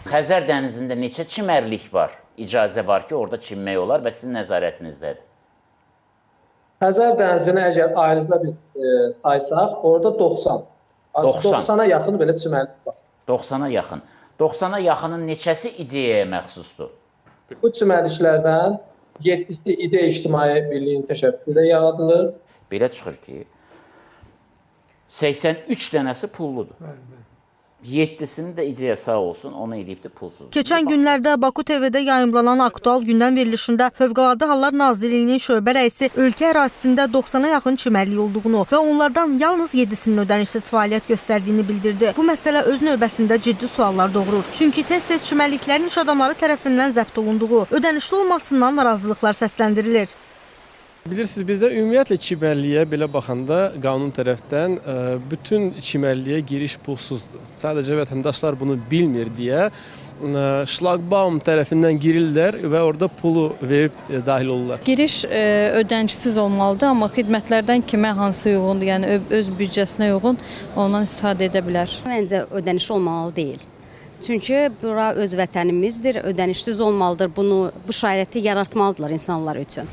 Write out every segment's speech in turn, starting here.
Xəzər dənizində neçə çimərlik var? İcazə var ki, orada çimmək olar və sizin nəzarətinizdədir. Xəzər dənizini əgər ayrıca biz saysaq, orada 90. 90-a yaxın belə çimərlik var. 90-a yaxın. 90-a yaxının neçəsi ideyaya məxsusdur? Bu çimərliklərdən 7-si İdeya İctimai Birliyinin təşəbbüsü ilə yaradılır. Belə çıxır ki, 83 dənəsi pulludur. 7-sinin də ideya sağ olsun, onu eləyibdir pulsuz. Keçən günlərdə Baku TV-də yayımlanan aktual gündəm verilişində Fövqəladə Hallar Nazirliyinin şöbə rəisi ölkə ərazisində 90-a yaxın çimərlik olduğunu və onlardan yalnız 7-sinin ödənişsiz fəaliyyət göstərdiyini bildirdi. Bu məsələ öz növbəsində ciddi suallar doğurur. Çünki tez-tez çimərliklərin iş adamları tərəfindən zəbt olunduğu, ödənişli olmasından narazılıqlar səsləndirilir. Bilirsiniz, bizdə ümumiyyətlə çimərliyə belə baxanda qanun tərəfdən bütün çimərliyə giriş pulsuzdur. Sadəcə vətəndaşlar bunu bilmir deyə şlaqbaum tərəfindən girirlər və orada pulu verib dahil olurlar. Giriş ödənişsiz olmalıdır, amma xidmətlərdən kimə hansı uyğundur, yəni öz büdcəsinə uyğun ondan istifadə edə bilər. Məncə ödəniş olmalı deyil. Çünki bura öz vətənimizdir, ödənişsiz olmalıdır. Bu şəraiti yaratmalıdırlar insanlar üçün.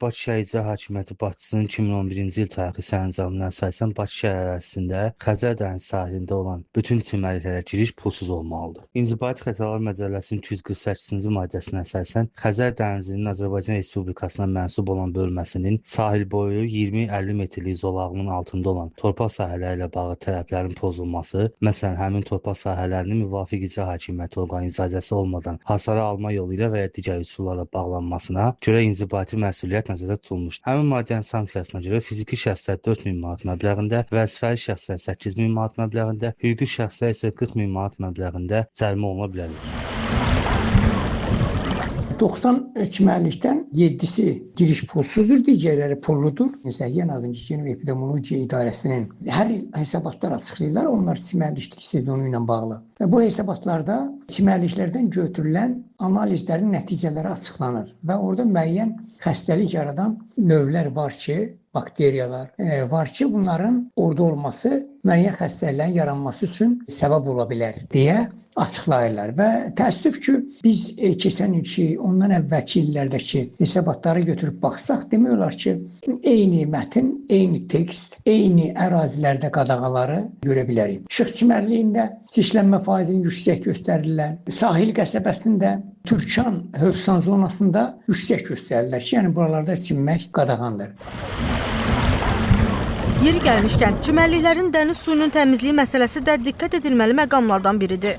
Bakı şəhər İcra Hakimiyyəti başçısının 2011-ci il tarixi sərəncamına əsasən Bakı şəhər ərazisində Xəzər dənizi sahilində olan bütün çimərliklərə giriş pulsuz olmalıdır. İnzibati Xətalar Məcəlləsinin 248-ci maddəsinə əsasən Xəzər dənizinin Azərbaycan Respublikasına mənsub olan bölməsinin sahil boyu 20-50 metrlik zolağının altında olan torpaq sahələri ilə bağlı tələblərin pozulması, məsələn, həmin torpaq sahələrinin müvafiq icra hakimiyyəti orqanı icazəsi olmadan hasara alma yolu ilə və ya digər üsullarla bağlanmasına görə inzibati məsuliyyət nəzərdə tutulmuş. Həmin maddənin sanksiyasına görə fiziki şəxslər 4000 manat məbləğində, vəzifəli şəxslər 8000 manat məbləğində, hüquqi şəxslər isə 40000 manat məbləğində cərimə oluna bilərlər. 90 çimərlikdən 7-si giriş pulsuzdur, digərləri pulludur. Səhiyyə Nazirliyinin Epidemiologiya İdarəsinin hər il hesabatlar açıqlayırlar, onlar çimərliklik sezonu ilə bağlı. Və bu hesabatlarda çimərliklərdən götürülən analizlərin nəticələri açıqlanır və orada müəyyən xəstəlik yaradan növlər var ki, bakteriyalar var ki, bunların orada olması müəyyən xəstəliklərin yaranması üçün səbəb ola bilər deyə açıqlayırlar və təəssüf ki, biz keçən ilki, ondan əvvəlki illərdəki hesabatları götürüb baxsaq, demək olar ki, eyni mətn, eyni tekst, eyni ərazilərdə qadağaları görə bilərik. Işıq çimərliyində çirklənmə faizini yüksək göstərirlər. Sahil qəsəbəsində, Türkan Hövsan zonasında yüksək göstərirlər ki, yəni buralarda çimmək qadağandır. Yeri gəlmişkən, çimərliklərin dəniz suyunun təmizliyi məsələsi də diqqət edilməli məqamlardan biridir.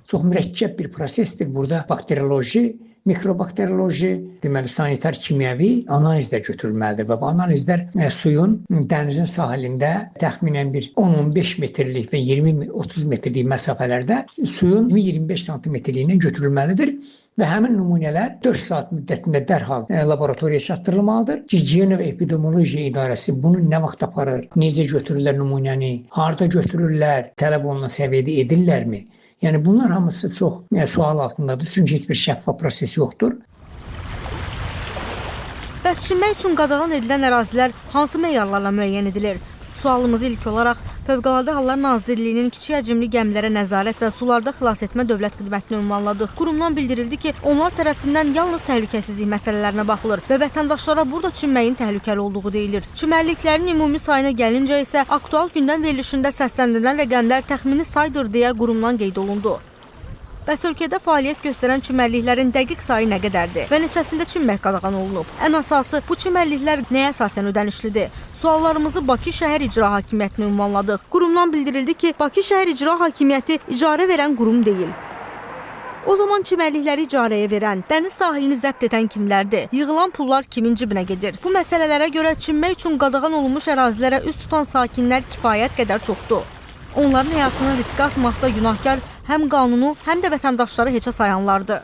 Çox mürəkkəb bir prosesdir. Burada bakterioloji, mikrobakterioloji, deməli sanitar kimyəvi analizlər götürülməlidir və bu analizlər suyun dənizin sahilində təxminən bir 10-15 metrlik və 20-30 metrlik məsafələrdə suyun 20-25 santimetrliyindən götürülməlidir. Və həmin nümunələr 4 saat müddətində dərhal laboratoriyaya çatdırılmalıdır. Gigiyena və Epidemiologiya İdarəsi bunu nə vaxt aparır, necə götürürlər nümunəni, harda götürürlər, tələb olunan səviyyədə edirlərmi? Yəni bunlar hamısı çox sual altındadır, çünki heç bir şəffaf proses yoxdur. Bəs çimmək üçün qadağan edilən ərazilər hansı meyarlarla müəyyən edilir? Sualımızı ilk olaraq Fövqəladə Hallar Nazirliyinin kiçik həcmli gəmilərə nəzarət və sularda xilasetmə dövlət xidmətinə ünvanladıq. Qurumdan bildirildi ki, onlar tərəfindən yalnız təhlükəsizlik məsələlərinə baxılır və vətəndaşlara burada çimməyin təhlükəli olduğu deyilir. Çimərliklərin ümumi sayına gəlincə isə aktual gündəm verilişində səsləndirilən rəqəmlər təxmini saydır deyə qurumdan qeyd olundu. Bəs ölkədə fəaliyyət göstərən çimərliklərin dəqiq sayı nə qədərdir və neçəsində çimmək qadağan olunub? Ən əsası, bu çimərliklər nəyə əsasən ödənişlidir? Suallarımızı Bakı Şəhər İcra Hakimiyyətinə ünvanladıq. Qurumdan bildirildi ki, Bakı Şəhər İcra Hakimiyyəti icarə verən qurum deyil. O zaman çimərlikləri icarəyə verən, dəniz sahilini zəbt edən kimlərdir? Yığılan pullar kimin cibinə gedir? Bu məsələlərə görə çimmək üçün qadağan olunmuş ərazilərə üst tutan sakinlər kifayət qədər çoxdur. Onların həyatını riskə atmaqda günahkar həm qanunu, həm də vətəndaşları heçə sayanlardır.